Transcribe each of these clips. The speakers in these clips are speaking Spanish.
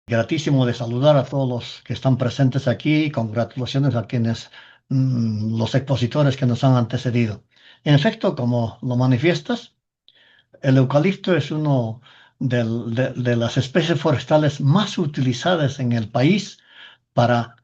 Gratísimo de saludar a todos los que están presentes aquí. Congratulaciones a quienes, los expositores que nos han antecedido. En efecto, como lo manifiestas, el eucalipto es uno de las especies forestales más utilizadas en el país para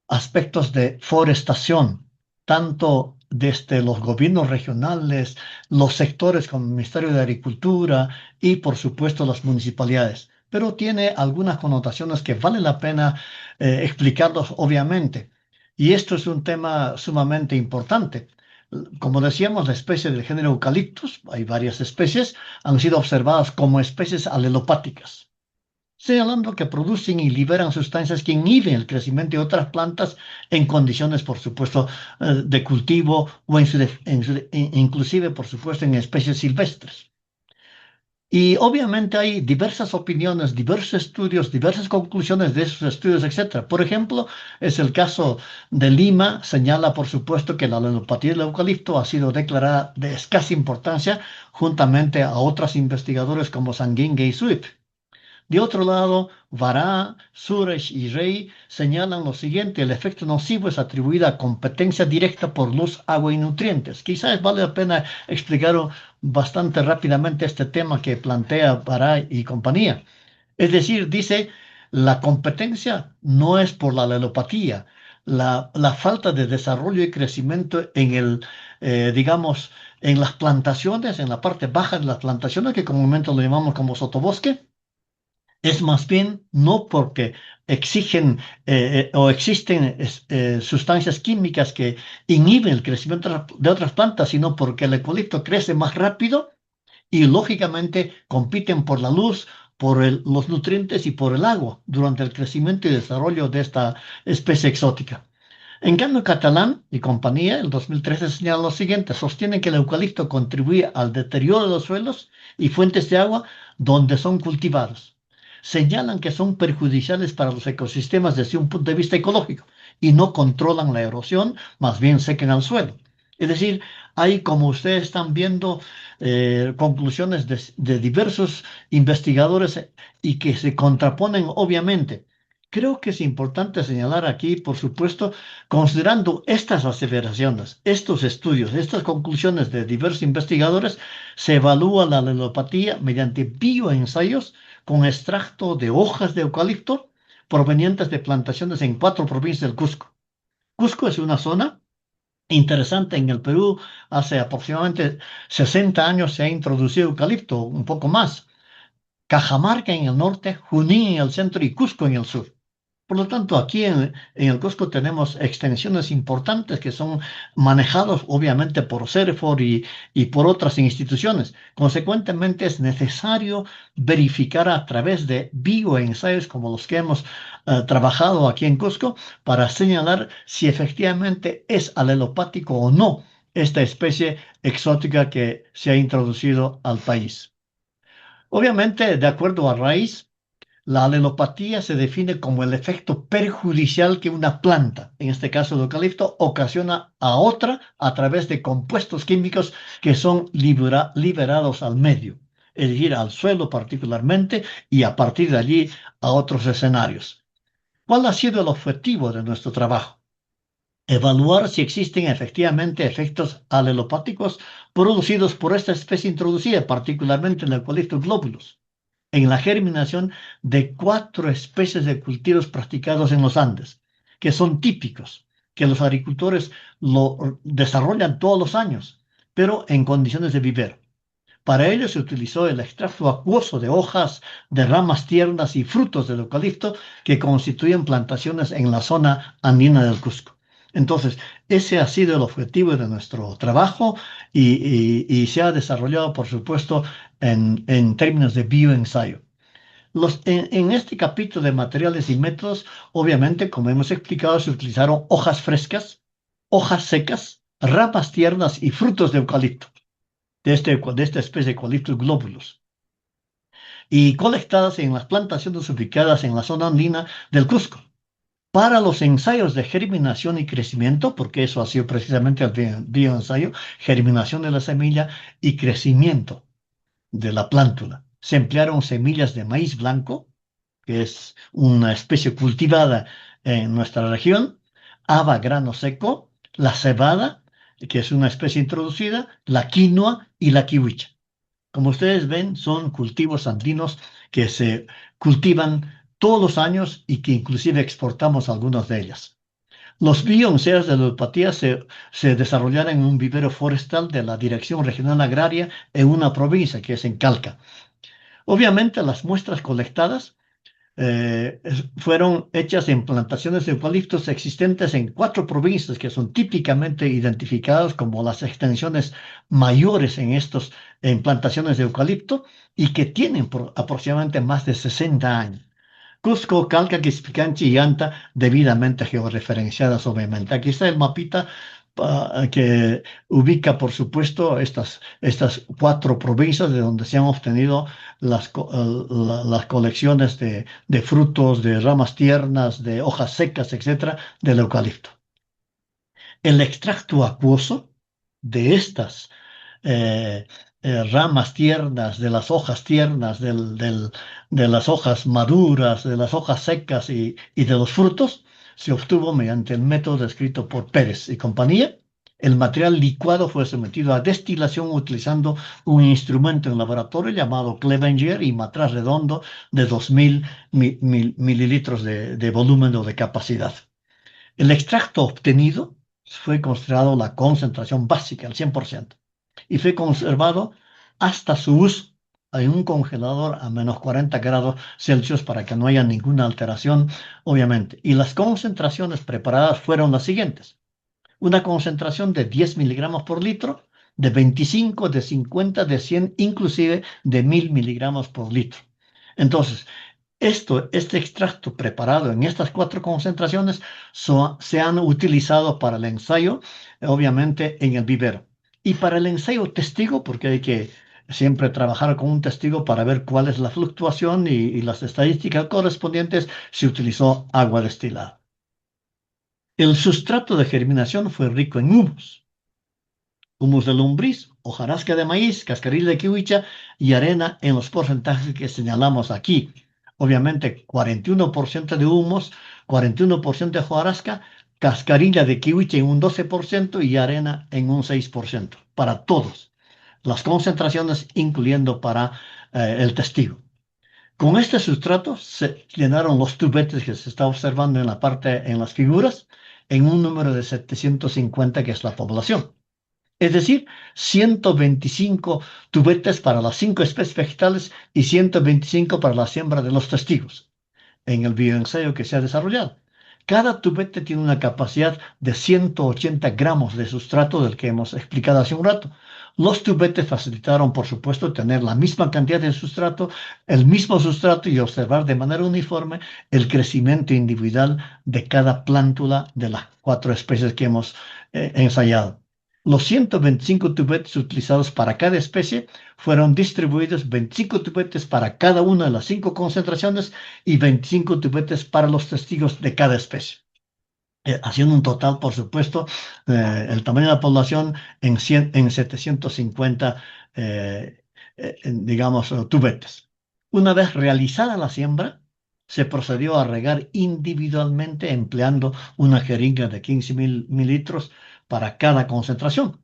aspectos de forestación, tanto desde los gobiernos regionales, los sectores como el Ministerio de Agricultura y, por supuesto, las municipalidades. Pero tiene algunas connotaciones que vale la pena explicarlos, obviamente. Y esto es un tema sumamente importante. Como decíamos, la especie del género Eucalyptus, hay varias especies, han sido observadas como especies alelopáticas, señalando que producen y liberan sustancias que inhiben el crecimiento de otras plantas en condiciones, por supuesto, de cultivo o inclusive, por supuesto, en especies silvestres. Y obviamente hay diversas opiniones, diversos estudios, diversas conclusiones de esos estudios, etcétera. Por ejemplo, es el caso de Lima, señala, por supuesto, que la alelopatía del eucalipto ha sido declarada de escasa importancia juntamente a otros investigadores como Sanguingue y Swift. De otro lado, Vará, Suresh y Rey señalan lo siguiente: el efecto nocivo es atribuido a competencia directa por luz, agua y nutrientes. Quizás vale la pena explicar bastante rápidamente este tema que plantea Vará y compañía. Es decir, dice, la competencia no es por la alelopatía, la falta de desarrollo y crecimiento en digamos, en las plantaciones, en la parte baja de las plantaciones, que comúnmente lo llamamos como sotobosque, es más bien no porque o existen sustancias químicas que inhiben el crecimiento de otras plantas, sino porque el eucalipto crece más rápido y lógicamente compiten por la luz, por los nutrientes y por el agua durante el crecimiento y desarrollo de esta especie exótica. En cambio, Catalán y compañía, el 2013 señala lo siguiente: sostienen que el eucalipto contribuye al deterioro de los suelos y fuentes de agua donde son cultivados. Señalan que son perjudiciales para los ecosistemas desde un punto de vista ecológico y no controlan la erosión, más bien secan al suelo. Es decir, hay, como ustedes están viendo, conclusiones de diversos investigadores y que se contraponen, obviamente. Creo que es importante señalar aquí, por supuesto, considerando estas aseveraciones, estos estudios, estas conclusiones de diversos investigadores, se evalúa la alelopatía mediante bioensayos con extracto de hojas de eucalipto provenientes de plantaciones en 4 provincias del Cusco. Cusco es una zona interesante en el Perú. Hace aproximadamente 60 años se ha introducido eucalipto, un poco más. Cajamarca en el norte, Junín en el centro y Cusco en el sur. Por lo tanto, aquí en el Cusco tenemos extensiones importantes que son manejados obviamente por CERFOR y por otras instituciones. Consecuentemente, es necesario verificar a través de bioensayos como los que hemos trabajado aquí en Cusco para señalar si efectivamente es alelopático o no esta especie exótica que se ha introducido al país. Obviamente, de acuerdo a Raíz, la alelopatía se define como el efecto perjudicial que una planta, en este caso el eucalipto, ocasiona a otra a través de compuestos químicos que son liberados al medio, es decir, al suelo particularmente, y a partir de allí a otros escenarios. ¿Cuál ha sido el objetivo de nuestro trabajo? Evaluar si existen efectivamente efectos alelopáticos producidos por esta especie introducida, particularmente en el Eucalyptus globulus, en la germinación de 4 especies de cultivos practicados en los Andes, que son típicos, que los agricultores lo desarrollan todos los años, pero en condiciones de vivero. Para ello se utilizó el extracto acuoso de hojas, de ramas tiernas y frutos del eucalipto que constituyen plantaciones en la zona andina del Cusco. Entonces, ese ha sido el objetivo de nuestro trabajo y se ha desarrollado, por supuesto, en términos de bioensayo. En este capítulo de materiales y métodos, obviamente, como hemos explicado, se utilizaron hojas frescas, hojas secas, ramas tiernas y frutos de eucalipto, de esta especie de Eucalyptus globulus, y colectadas en las plantaciones ubicadas en la zona andina del Cusco. Para los ensayos de germinación y crecimiento, porque eso ha sido precisamente el bioensayo, germinación de la semilla y crecimiento de la plántula, se emplearon semillas de maíz blanco, que es una especie cultivada en nuestra región, haba grano seco, la cebada, que es una especie introducida, la quinoa y la kiwicha. Como ustedes ven, son cultivos andinos que se cultivan todos los años y que inclusive exportamos algunos de ellas. Los bioenseos de la edopatía se desarrollaron en un vivero forestal de la Dirección Regional Agraria en una provincia, que es en Calca. Obviamente, las muestras colectadas fueron hechas en plantaciones de eucaliptos existentes en 4 provincias que son típicamente identificadas como las extensiones mayores en plantaciones de eucalipto y que tienen aproximadamente más de 60 años. Cusco, Calca, Quispicanchi y Anta, debidamente georreferenciadas, obviamente. Aquí está el mapita que ubica, por supuesto, estas 4 provincias de donde se han obtenido las colecciones de frutos, de ramas tiernas, de hojas secas, etcétera, del eucalipto. El extracto acuoso de estas eh, ramas tiernas, de las hojas tiernas, de las hojas maduras, de las hojas secas y de los frutos, se obtuvo mediante el método descrito por Pérez y compañía. El material licuado fue sometido a destilación utilizando un instrumento en laboratorio llamado Clevenger y matraz redondo de 2000 mililitros de volumen o de capacidad. El extracto obtenido fue considerado la concentración básica, al 100%, y fue conservado hasta su uso en un congelador a menos 40 grados Celsius para que no haya ninguna alteración, obviamente. Y las concentraciones preparadas fueron las siguientes. Una concentración de 10 miligramos por litro, de 25, de 50, de 100, inclusive de 1000 miligramos por litro. Entonces, este extracto preparado en estas 4 concentraciones se han utilizado para el ensayo, obviamente en el vivero. Y para el ensayo testigo, porque hay que siempre trabajar con un testigo para ver cuál es la fluctuación y las estadísticas correspondientes, se utilizó agua destilada. El sustrato de germinación fue rico en humus de lombriz, hojarasca de maíz, cascarilla de kiwicha y arena en los porcentajes que señalamos aquí. Obviamente 41% de humus, 41% de hojarasca, cascarilla de kiwicha en un 12% y arena en un 6%, para todos. Las concentraciones incluyendo para el testigo. Con este sustrato se llenaron los tubetes que se está observando en la parte, en las figuras, en un número de 750 que es la población. Es decir, 125 tubetes para las 5 especies vegetales y 125 para la siembra de los testigos en el bioensayo que se ha desarrollado. Cada tubete tiene una capacidad de 180 gramos de sustrato del que hemos explicado hace un rato. Los tubetes facilitaron, por supuesto, tener la misma cantidad de sustrato, el mismo sustrato y observar de manera uniforme el crecimiento individual de cada plántula de las 4 especies que hemos ensayado. Los 125 tubetes utilizados para cada especie fueron distribuidos 25 tubetes para cada una de las 5 concentraciones y 25 tubetes para los testigos de cada especie. Haciendo un total, por supuesto, el tamaño de la población en 750, digamos, tubetes. Una vez realizada la siembra, se procedió a regar individualmente empleando una jeringa de 15 mililitros para cada concentración.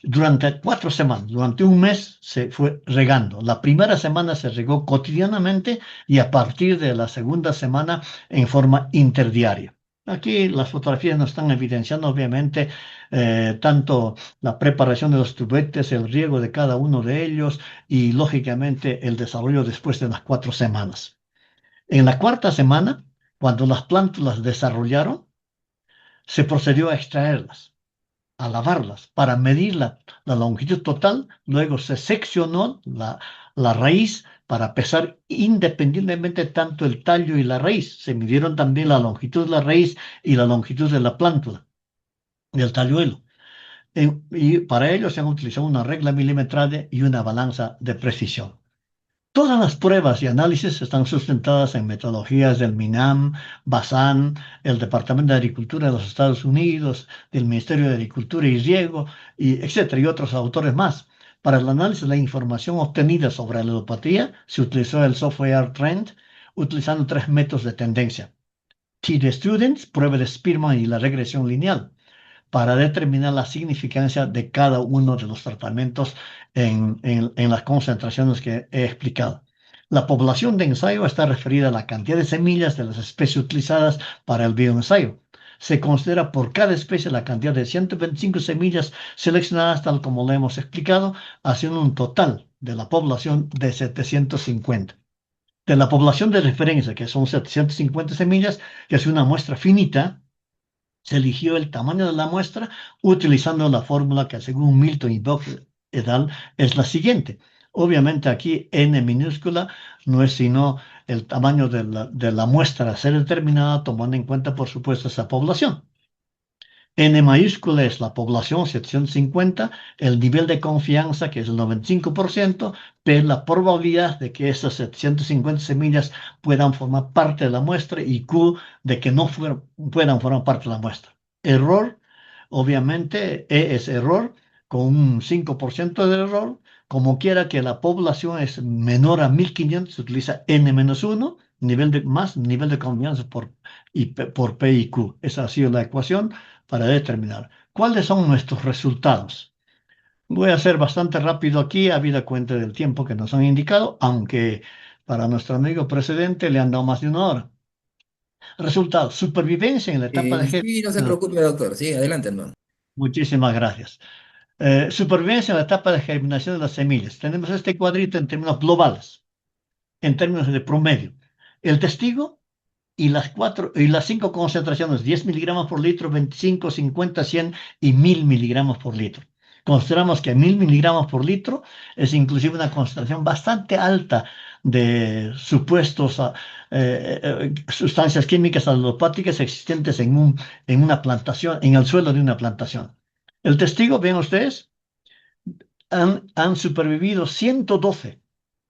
Durante 4 semanas, durante un mes se fue regando. La primera semana se regó cotidianamente y a partir de la segunda semana en forma interdiaria. Aquí las fotografías nos están evidenciando obviamente tanto la preparación de los tubetes, el riego de cada uno de ellos y lógicamente el desarrollo después de las 4 semanas. En la cuarta semana, cuando las plántulas desarrollaron, se procedió a extraerlas, a lavarlas para medir la longitud total. Luego se seccionó la raíz para pesar independientemente tanto el tallo y la raíz. Se midieron también la longitud de la raíz y la longitud de la plántula, del talluelo. Y para ello se han utilizado una regla milimetrada y una balanza de precisión. Todas las pruebas y análisis están sustentadas en metodologías del MINAM, BASAN, el Departamento de Agricultura de los Estados Unidos, del Ministerio de Agricultura y Riego, etcétera, y otros autores más. Para el análisis de la información obtenida sobre la ludopatía, se utilizó el software Trend, utilizando tres métodos de tendencia: T-de-Students, prueba de Spearman y la regresión lineal, para determinar la significancia de cada uno de los tratamientos en las concentraciones que he explicado. La población de ensayo está referida a la cantidad de semillas de las especies utilizadas para el bioensayo. Se considera por cada especie la cantidad de 125 semillas seleccionadas, tal como lo hemos explicado, haciendo un total de la población de 750. De la población de referencia, que son 750 semillas, que es una muestra finita, se eligió el tamaño de la muestra utilizando la fórmula que, según Milton y Bock et al., es la siguiente. Obviamente aquí n minúscula no es sino el tamaño de la muestra a ser determinada, tomando en cuenta, por supuesto, esa población. N mayúscula es la población, 750, el nivel de confianza, que es el 95%, P la probabilidad de que esas 750 semillas puedan formar parte de la muestra, y Q de que no puedan formar parte de la muestra. Error, obviamente, E es error, con un 5% de error. Como quiera que la población es menor a 1500, se utiliza N-1, nivel de confianza por P y Q. Esa ha sido la ecuación para determinar cuáles son nuestros resultados. Voy a ser bastante rápido aquí, habida cuenta del tiempo que nos han indicado, aunque para nuestro amigo precedente le han dado más de una hora. Resultados: supervivencia en la etapa de Sí, no se germinación. preocupe, doctor. Sí, adelante, hermano. Muchísimas gracias. Supervivencia en la etapa de germinación de las semillas. Tenemos este cuadrito en términos globales, en términos de promedio. El testigo y las cinco concentraciones: 10 miligramos por litro, 25, 50, 100 y 1000 miligramos por litro. Consideramos que 1000 miligramos por litro es inclusive una concentración bastante alta de supuestos sustancias químicas alopáticas existentes en una plantación, en el suelo de una plantación. El testigo, ven ustedes, han supervivido 112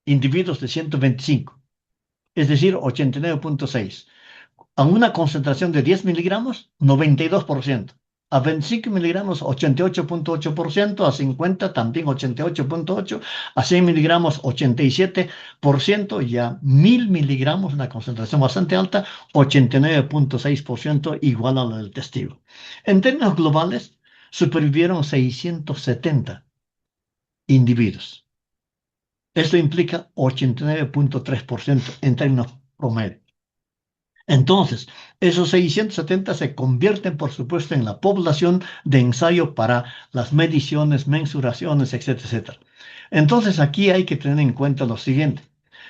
individuos de 125, es decir, 89,6. A una concentración de 10 miligramos, 92%. A 25 miligramos, 88,8%. A 50 también 88,8%. A 100 miligramos, 87%. Y a 1000 miligramos, una concentración bastante alta, 89,6%, igual a la del testigo. En términos globales, supervivieron 670 individuos. Esto implica 89,3% en términos promedio. Entonces, esos 670 se convierten, por supuesto, en la población de ensayo para las mediciones, mensuraciones, etcétera, etcétera. Entonces, aquí hay que tener en cuenta lo siguiente.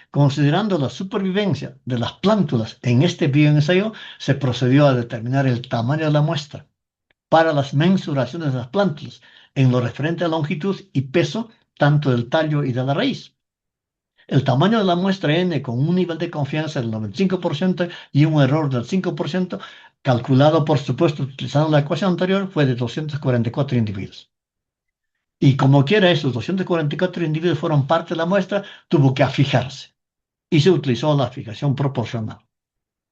Considerando la supervivencia de las plántulas en este bioensayo, se procedió a determinar el tamaño de la muestra para las mensuraciones de las plántulas en lo referente a longitud y peso, tanto del tallo y de la raíz. El tamaño de la muestra N, con un nivel de confianza del 95% y un error del 5%, calculado por supuesto utilizando la ecuación anterior, fue de 244 individuos. Y como quiera esos 244 individuos fueron parte de la muestra, tuvo que afijarse y se utilizó la fijación proporcional.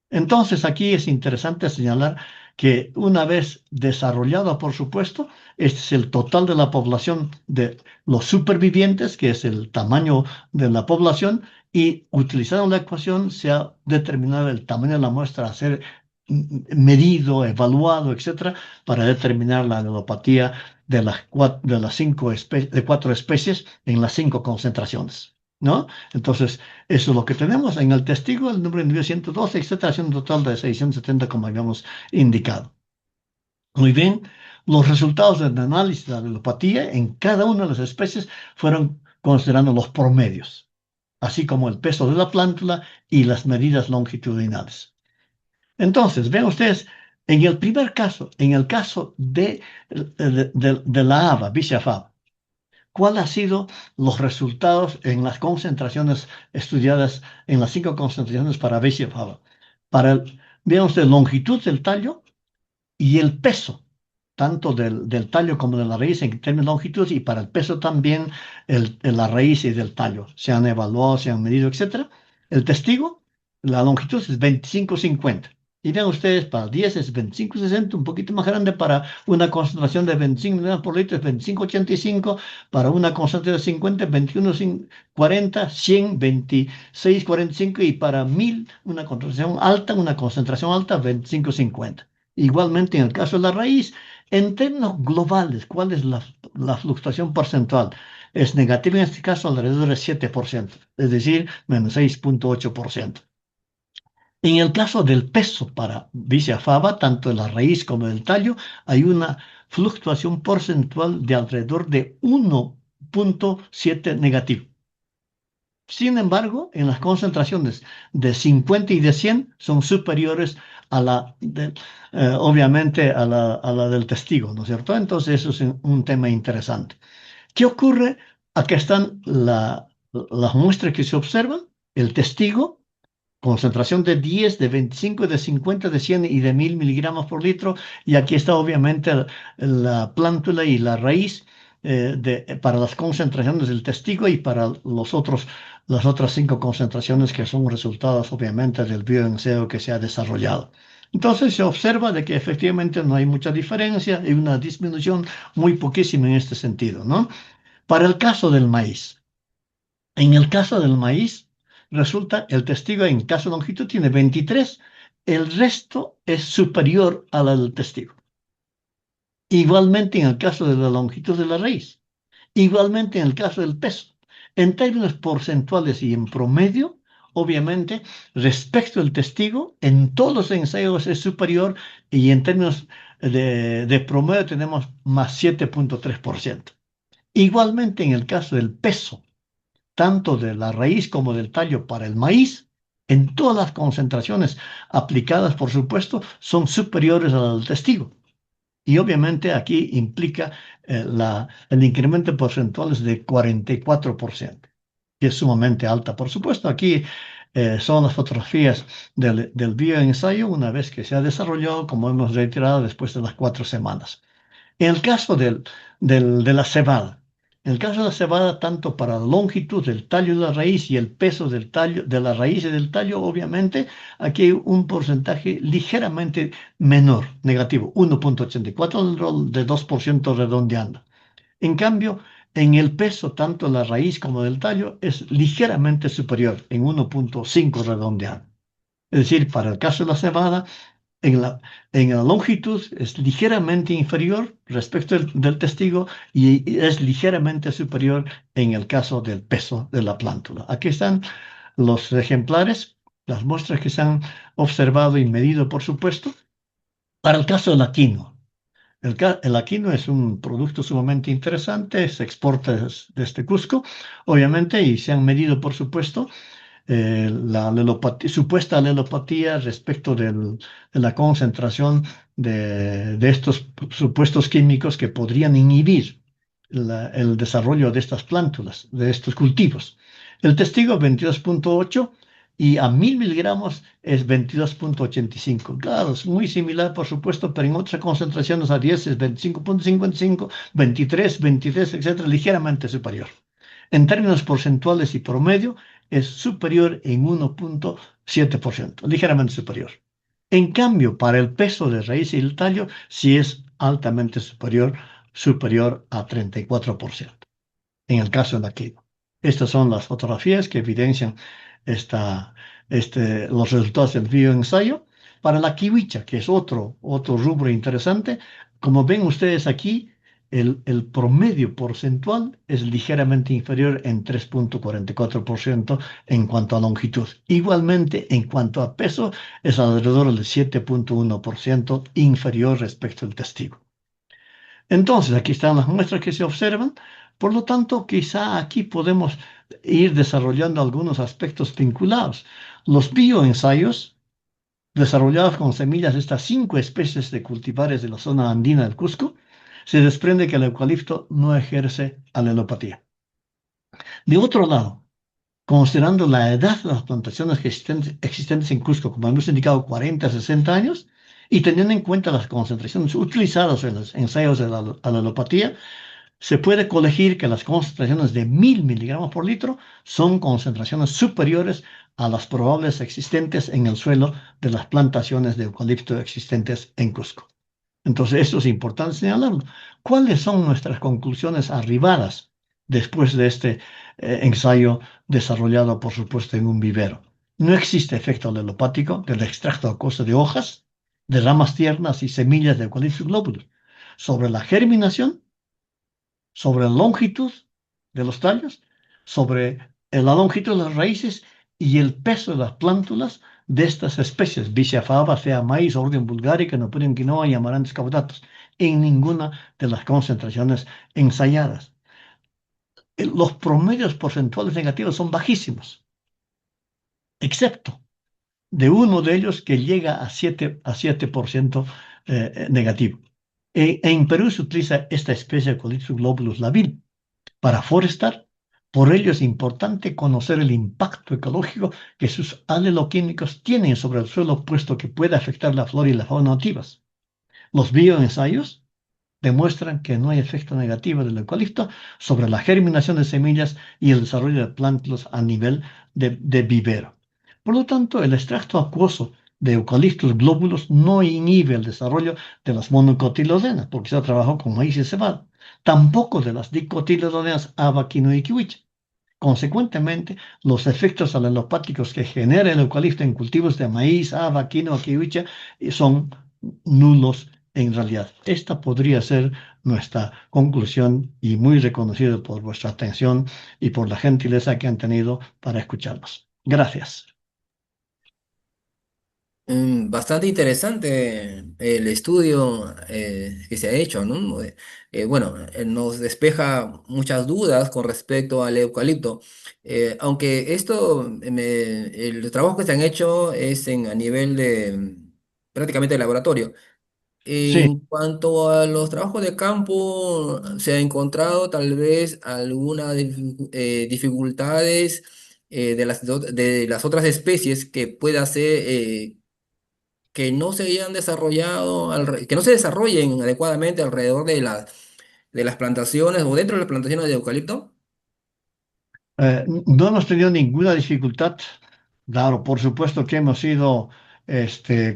Entonces, aquí es interesante señalar que, una vez desarrollado, por supuesto, este es el total de la población de los supervivientes, que es el tamaño de la población, y utilizando la ecuación se ha determinado el tamaño de la muestra a ser medido, evaluado, etcétera, para determinar la alopatía de cuatro especies en las cinco concentraciones, ¿no? Entonces, eso es lo que tenemos en el testigo, el número de individuos 112, etcétera, haciendo un total de 670, como habíamos indicado. Muy bien, los resultados del análisis de la alopatía en cada una de las especies fueron considerando los promedios, así como el peso de la plántula y las medidas longitudinales. Entonces, vean ustedes, en el primer caso, en el caso de la haba, Vicia faba, ¿cuál ha sido los resultados en las concentraciones estudiadas, en las cinco concentraciones para Vicia faba? Vean ustedes, longitud del tallo y el peso, tanto del tallo como de la raíz en términos de longitud, y para el peso también la raíz y del tallo. Se han evaluado, se han medido, etcétera. El testigo, la longitud es 25,50. Y vean ustedes, para 10 es 25,60, un poquito más grande. Para una concentración de 25 miligramos por litro es 25,85. Para una concentración de 50 es 21,40. 100, 26,45. Y para 1000, una concentración alta, 25,50. Igualmente, en el caso de la raíz, en términos globales, ¿cuál es la fluctuación porcentual? Es negativa en este caso, alrededor del 7%, es decir, menos 6,8%. En el caso del peso para vicia fava, tanto de la raíz como del tallo, hay una fluctuación porcentual de alrededor de 1,7 negativo. Sin embargo, en las concentraciones de 50 y de 100 son superiores a obviamente, a la del testigo, ¿no es cierto? Entonces, eso es un tema interesante. ¿Qué ocurre? Aquí están las muestras que se observan, el testigo, concentración de 10, de 25, de 50, de 100 y de 1000 miligramos por litro. Y aquí está obviamente la plántula y la raíz para las concentraciones del testigo y para las otras 5 concentraciones que son resultados obviamente del bioenseo que se ha desarrollado. Entonces se observa de que efectivamente no hay mucha diferencia, hay una disminución muy poquísima en este sentido, ¿no? Para el caso del maíz. En el caso del maíz, resulta el testigo en caso de longitud tiene 23, el resto es superior a la del testigo. Igualmente en el caso de la longitud de la raíz, igualmente en el caso del peso. En términos porcentuales y en promedio, obviamente, respecto al testigo, en todos los ensayos es superior y en términos de promedio tenemos más 7,3%. Igualmente en el caso del peso, tanto de la raíz como del tallo para el maíz, en todas las concentraciones aplicadas, por supuesto, son superiores a las del testigo. Y obviamente aquí implica el incremento porcentual es de 44%, que es sumamente alta. Por supuesto, aquí son las fotografías del bioensayo una vez que se ha desarrollado, como hemos reiterado, después de las 4 semanas. En el caso de la cebada, en el caso de la cebada, tanto para la longitud del tallo de la raíz y el peso del tallo, de la raíz y del tallo, obviamente, aquí hay un porcentaje ligeramente menor, negativo, 1,84 de 2% redondeando. En cambio, en el peso, tanto de la raíz como del tallo, es ligeramente superior, en 1,5 redondeando. Es decir, para el caso de la cebada, en la longitud es ligeramente inferior respecto del testigo y es ligeramente superior en el caso del peso de la plántula. Aquí están los ejemplares, las muestras que se han observado y medido, por supuesto. Para el caso del quinoa. El quinoa es un producto sumamente interesante, se exporta desde Cusco, obviamente, y se han medido, por supuesto, la supuesta alelopatía respecto de la concentración de estos supuestos químicos que podrían inhibir el desarrollo de estas plántulas, de estos cultivos. El testigo 22,8 y a 1000 miligramos es 22,85. Claro, es muy similar, por supuesto, pero en otras concentraciones a 10 es 25,55, 23, etcétera, ligeramente superior. En términos porcentuales y promedio, es superior en 1,7%, ligeramente superior. En cambio, para el peso de raíz y el tallo, sí es altamente superior a 34%, en el caso de la quinoa. Estas son las fotografías que evidencian los resultados del bioensayo. Para la kiwicha, que es otro rubro interesante, como ven ustedes aquí, el promedio porcentual es ligeramente inferior en 3,44% en cuanto a longitud. Igualmente, en cuanto a peso, es alrededor del 7,1% inferior respecto al testigo. Entonces, aquí están las muestras que se observan. Por lo tanto, quizá aquí podemos ir desarrollando algunos aspectos vinculados. Los bioensayos desarrollados con semillas de estas 5 especies de cultivares de la zona andina del Cusco, se desprende que el eucalipto no ejerce alelopatía. De otro lado, considerando la edad de las plantaciones existentes en Cusco, como hemos indicado, 40 a 60 años, y teniendo en cuenta las concentraciones utilizadas en los ensayos de la alelopatía, se puede colegir que las concentraciones de 1000 miligramos por litro son concentraciones superiores a las probables existentes en el suelo de las plantaciones de eucalipto existentes en Cusco. Entonces, esto es importante señalarlo. ¿Cuáles son nuestras conclusiones arribadas después de este ensayo desarrollado, por supuesto, en un vivero? No existe efecto alelopático del extracto acuoso de hojas, de ramas tiernas y semillas de Eucalyptus globulus sobre la germinación, sobre la longitud de los tallos, sobre la longitud de las raíces y el peso de las plántulas de estas especies, Vicia faba, Fea maíz, Orden vulgarica, Nopurium quinoa y Amaranthus caudatus, en ninguna de las concentraciones ensayadas. Los promedios porcentuales negativos son bajísimos, excepto de uno de ellos que llega a 7% negativo. En Perú se utiliza esta especie de Eucalyptus globulus labil para forestar. Por ello es importante conocer el impacto ecológico que sus aleloquímicos tienen sobre el suelo, puesto que puede afectar la flora y la fauna nativas. Los bioensayos demuestran que no hay efecto negativo del eucalipto sobre la germinación de semillas y el desarrollo de plántulas a nivel de vivero. Por lo tanto, el extracto acuoso de Eucalyptus globulus no inhibe el desarrollo de las monocotiledoneas, porque se ha trabajado con maíz y cebada, tampoco de las dicotiledóneas haba, quinoa y kiwicha. Consecuentemente, los efectos alelopáticos que genera el eucalipto en cultivos de maíz, haba, quinoa, kiwicha son nulos en realidad. Esta podría ser nuestra conclusión y muy reconocido por vuestra atención y por la gentileza que han tenido para escucharnos. Gracias. Bastante interesante el estudio que se ha hecho, ¿no? Bueno, nos despeja muchas dudas con respecto al eucalipto. Aunque el trabajo que se han hecho es a nivel de prácticamente de laboratorio. Sí. En cuanto a los trabajos de campo, se ha encontrado tal vez algunas dificultades de las otras especies que pueda hacer que no se hayan desarrollado, que no se desarrollen adecuadamente alrededor de las plantaciones o dentro de las plantaciones de eucalipto. No hemos tenido ninguna dificultad. Claro, por supuesto que hemos ido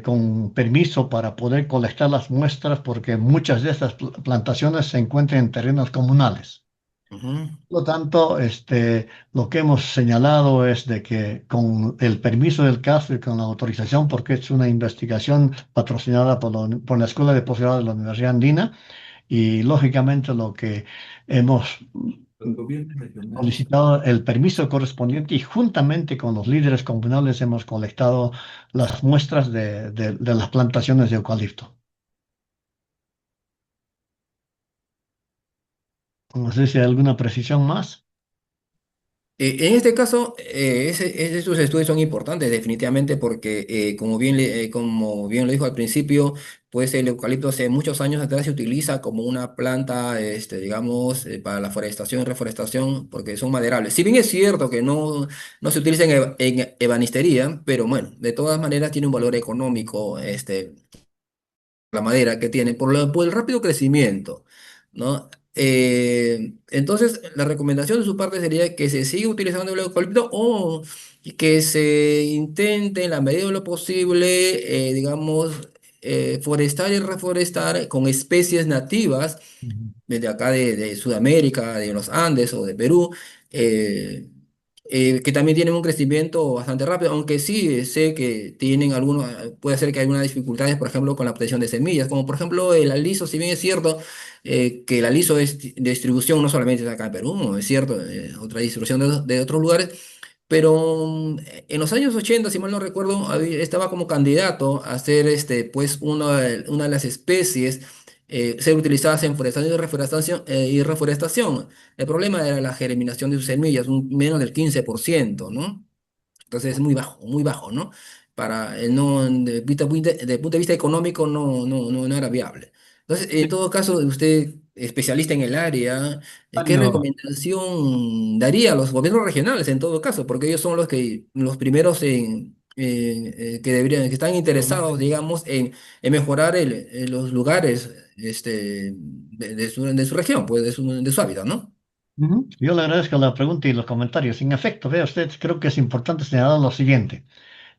con permiso para poder colectar las muestras porque muchas de estas plantaciones se encuentran en terrenos comunales. Ujú. Por lo tanto, lo que hemos señalado es de que con el permiso del caso y con la autorización, porque es una investigación patrocinada por la Escuela de Posgrado de la Universidad Andina, y lógicamente lo que hemos Los gobiernos regionales. solicitado el permiso correspondiente y juntamente con los líderes comunales hemos colectado las muestras de las plantaciones de eucalipto. No sé si hay alguna precisión más. En este caso, estos estudios son importantes definitivamente porque, como bien lo dijo al principio, pues el eucalipto hace muchos años atrás se utiliza como una planta, digamos, para la forestación y reforestación, porque son maderables. Si bien es cierto que no se utiliza en ebanistería, pero bueno, de todas maneras tiene un valor económico, la madera que tiene por el rápido crecimiento, ¿no? Entonces, la recomendación de su parte sería que se siga utilizando el eucalipto o que se intente en la medida de lo posible, digamos, forestar y reforestar con especies nativas Ujú. desde acá de Sudamérica, de los Andes o de Perú, eh, que también tienen un crecimiento bastante rápido, aunque sí sé que tienen puede ser que hay algunas dificultades, por ejemplo, con la obtención de semillas, como por ejemplo el aliso, si bien es cierto que el aliso es de distribución no solamente acá en Perú, no es cierto, otra distribución de otros lugares, pero en los años 80 si mal no recuerdo, estaba como candidato a ser pues una de las especies ser utilizadas en forestación y reforestación. El problema era la germinación de sus semillas, menos del 15%, ¿no? Entonces es muy bajo, ¿no? No, de punto de vista económico no era viable. Entonces, en todo caso, usted, especialista en el área, ¿qué Mario, recomendación daría a los gobiernos regionales en todo caso? Porque ellos son los primeros que están interesados, digamos, en mejorar los lugares de su región, pues de su hábitat, ¿no? Ujú. Yo le agradezco la pregunta y los comentarios. En efecto, vea usted, creo que es importante señalar lo siguiente.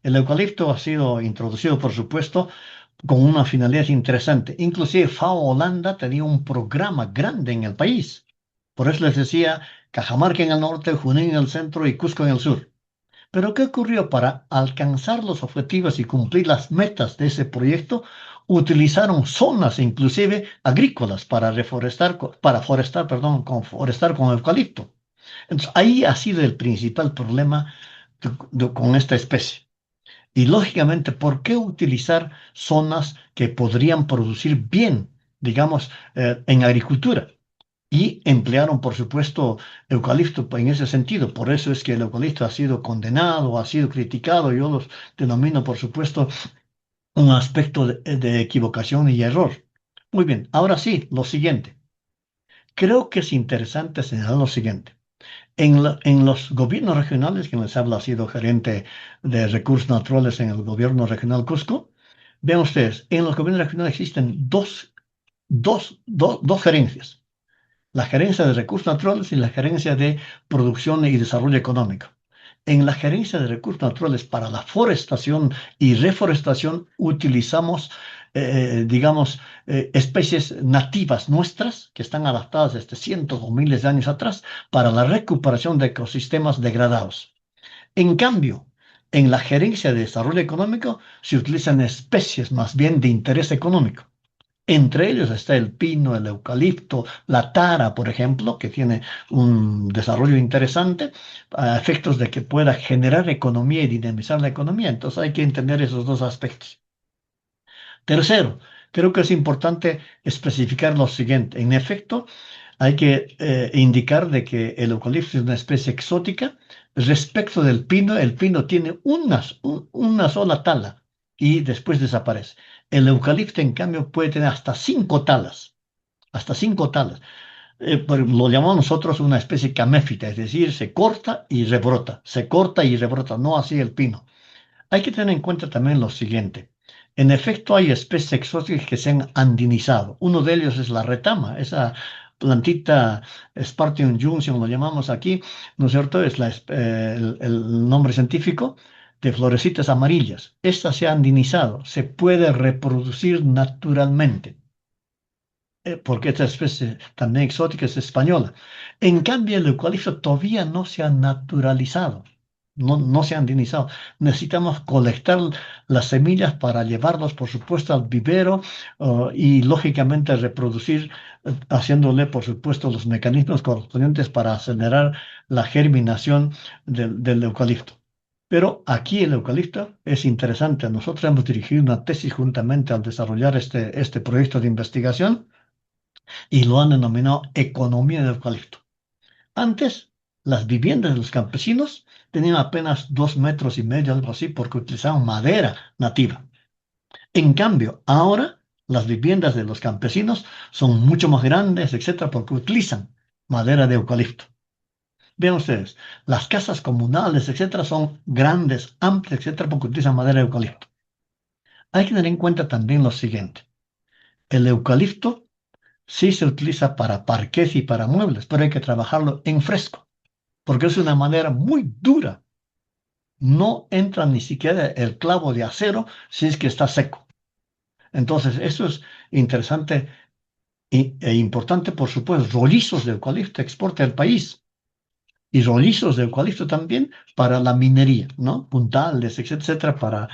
El eucalipto ha sido introducido, por supuesto, con una finalidad interesante. Inclusive FAO Holanda tenía un programa grande en el país. Por eso les decía Cajamarca en el norte, Junín en el centro y Cusco en el sur. Pero ¿qué ocurrió? Para alcanzar los objetivos y cumplir las metas de ese proyecto, utilizaron zonas inclusive agrícolas para reforestar, perdón, con forestar con eucalipto. Entonces, ahí ha sido el principal problema con esta especie. Y lógicamente, ¿por qué utilizar zonas que podrían producir bien, digamos, en agricultura? Y emplearon, por supuesto, eucalipto en ese sentido. Por eso es que el eucalipto ha sido condenado, ha sido criticado. Yo los denomino, por supuesto, un aspecto de equivocación y error. Muy bien, ahora sí, lo siguiente. Creo que es interesante señalar lo siguiente. En los gobiernos regionales, quien les habla ha sido gerente de recursos naturales en el gobierno regional Cusco. Vean ustedes, en los gobiernos regionales existen dos gerencias: la gerencia de recursos naturales y la gerencia de producción y desarrollo económico. En la gerencia de recursos naturales para la forestación y reforestación utilizamos, digamos, especies nativas nuestras que están adaptadas desde cientos o miles de años atrás para la recuperación de ecosistemas degradados. En cambio, en la gerencia de desarrollo económico se utilizan especies más bien de interés económico. Entre ellos está el pino, el eucalipto, la tara, por ejemplo, que tiene un desarrollo interesante a efectos de que pueda generar economía y dinamizar la economía. Entonces hay que entender esos dos aspectos. Tercero, creo que es importante especificar lo siguiente. En efecto, hay que indicar de que el eucalipto es una especie exótica. Respecto del pino, el pino tiene una sola tala y después desaparece. El eucalipto, en cambio, puede tener hasta cinco talas, hasta cinco talas. Pero lo llamamos nosotros una especie caméfita, es decir, se corta y rebrota, no así el pino. Hay que tener en cuenta también lo siguiente. En efecto, hay especies exóticas que se han andinizado. Uno de ellos es la retama, esa plantita Spartium junction, lo llamamos aquí, ¿no es cierto? Es el nombre científico de florecitas amarillas. Esta se ha andinizado, se puede reproducir naturalmente, porque esta especie también exótica es española. En cambio, el eucalipto todavía no se ha naturalizado, no se ha andinizado. Necesitamos colectar las semillas para llevarlos, por supuesto, al vivero, y lógicamente reproducir, haciéndole, por supuesto, los mecanismos correspondientes para acelerar la germinación del eucalipto. Pero aquí el eucalipto es interesante. Nosotros hemos dirigido una tesis juntamente al desarrollar este proyecto de investigación y lo han denominado economía del eucalipto. Antes, las viviendas de los campesinos tenían apenas 2,5 metros, algo así, porque utilizaban madera nativa. En cambio, ahora las viviendas de los campesinos son mucho más grandes, etcétera, porque utilizan madera de eucalipto. Vean ustedes, las casas comunales, etcétera, son grandes, amplias, etcétera, porque utilizan madera de eucalipto. Hay que tener en cuenta también lo siguiente: el eucalipto sí se utiliza para parqués y para muebles, pero hay que trabajarlo en fresco, porque es una madera muy dura. No entra ni siquiera el clavo de acero si es que está seco. Entonces, eso es interesante e importante, por supuesto. Rollizos de eucalipto exporta al país, y rollizos de eucalipto también para la minería, ¿no? Puntales, etcétera,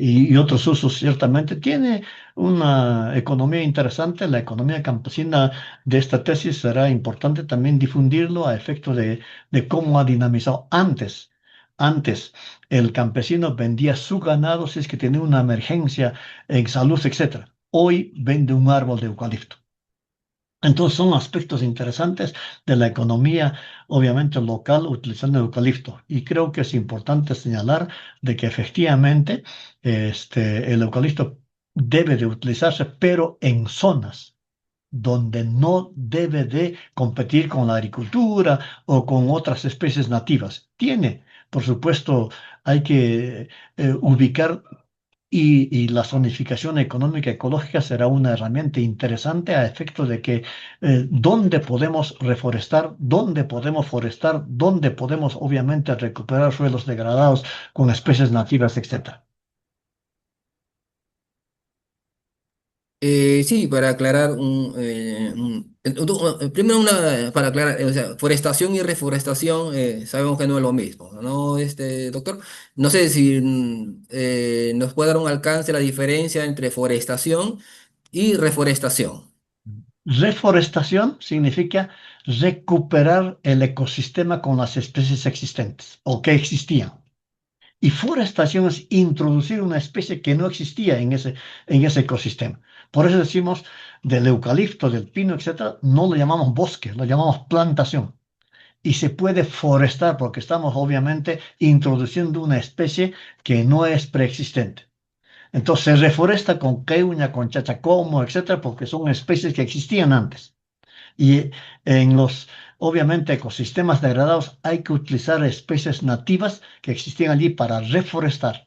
y otros usos ciertamente. Tiene una economía interesante. La economía campesina de esta tesis será importante también difundirlo a efecto de cómo ha dinamizado antes. El campesino vendía su ganado si es que tenía una emergencia en salud, etcétera. Hoy vende un árbol de eucalipto. Entonces son aspectos interesantes de la economía, obviamente local, utilizando el eucalipto. Y creo que es importante señalar de que efectivamente el eucalipto debe de utilizarse, pero en zonas donde no debe de competir con la agricultura o con otras especies nativas. Tiene Por supuesto, hay que ubicar y la zonificación económica ecológica será una herramienta interesante a efecto de que dónde podemos reforestar, dónde podemos forestar, dónde podemos obviamente recuperar suelos degradados con especies nativas, etcétera. Sí, para aclarar primero para aclarar, o sea, forestación y reforestación sabemos que no es lo mismo, ¿no, doctor? No sé si nos puede dar un alcance la diferencia entre forestación y reforestación. Reforestación significa recuperar el ecosistema con las especies existentes o que existían. Y forestación es introducir una especie que no existía en ese ecosistema. Por eso decimos del eucalipto, del pino, etcétera, no lo llamamos bosque, lo llamamos plantación. Y se puede forestar porque estamos obviamente introduciendo una especie que no es preexistente. Entonces se reforesta con queuña, con chachacomo, etcétera, porque son especies que existían antes. Y en los, obviamente, ecosistemas degradados hay que utilizar especies nativas que existían allí para reforestar.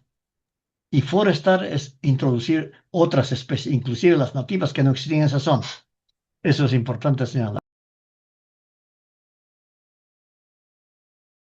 Y forestar es introducir otras especies, inclusive las nativas que no existían en esa zona. Eso es importante señalar.